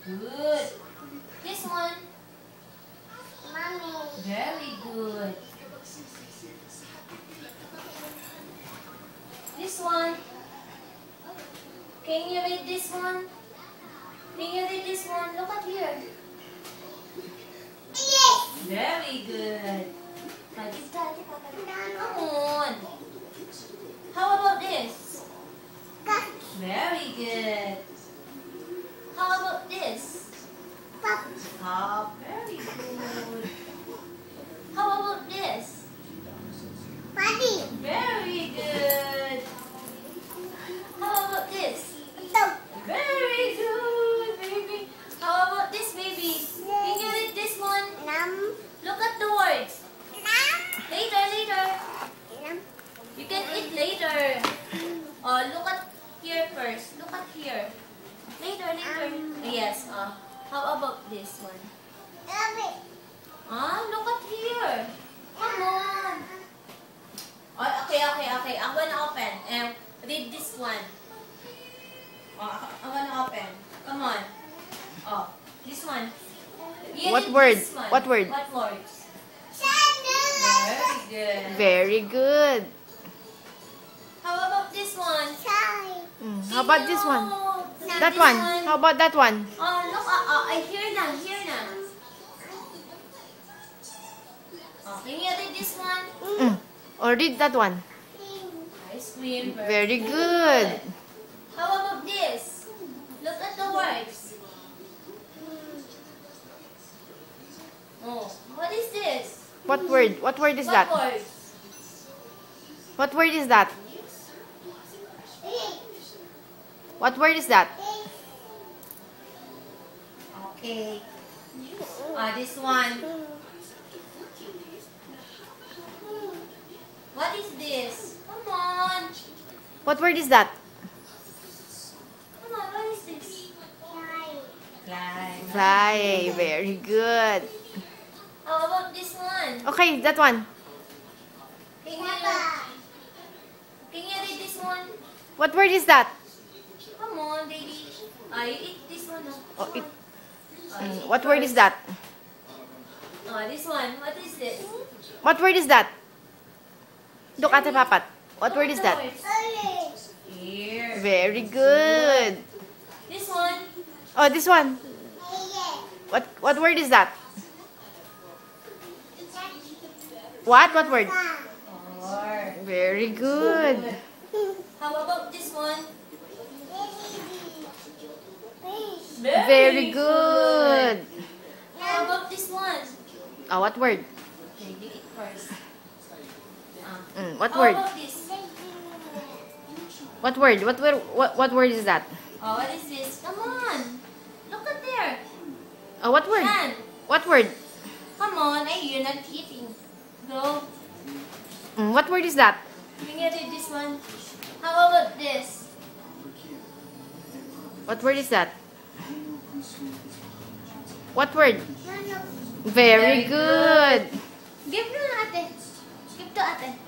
Good. This one. Mommy. Very good. This one. Can you read this one? Can you read this one? Look at here. Yes. Very good. Come on. How about this? Very good. How about this? Pop. Oh, very good. How about this? Buddy. Very good. How about this? Stop. Very good, baby. How about this, baby? Can you read this one? Num. Look at the words. Num. Later. Num. You can eat later. Oh, look at here first. Look at here. Later. Yes. How about this one? Love it. Look at here. Come on. Oh, okay. I wanna open. Read this one. I wanna open. Come on. Oh, this one. You What read word? this one. What word? What words? Shadow. Very good. Very good. How about this one? Sorry. How about this one? No, not That this one. How about that one? Oh, look. I hear na. Oh, can you read this one? Or read that one. Ice cream. Very good. How about this? Look at the words. Oh, what is this? What word? What word is that? What words? What word is that? What word is that? Okay. This one. What is this? Come on. What word is that? Come on, what is this? Fly. Fly. Very good. How about this one? Okay, that one. Can you read this one? What word is that? Come on, baby. You eat this one. Oh, what word is that? This one. What is this? What word is that? Look at the papat. What word is that? Here. Very good. This one. Oh, this one. What word is that? What word? Or. Very good. How about this one? Very good. How about this one? Oh, what word? Okay, you eat first. What How word? about this? What word? What word is that? Oh, what is this? Come on. Look at there. Oh, what word? Yan. What word? Come on. You're not eating. Go. What word is that? Can you read this one? How about this? What word is that? What word? Very good. Give to ate. Give to ate.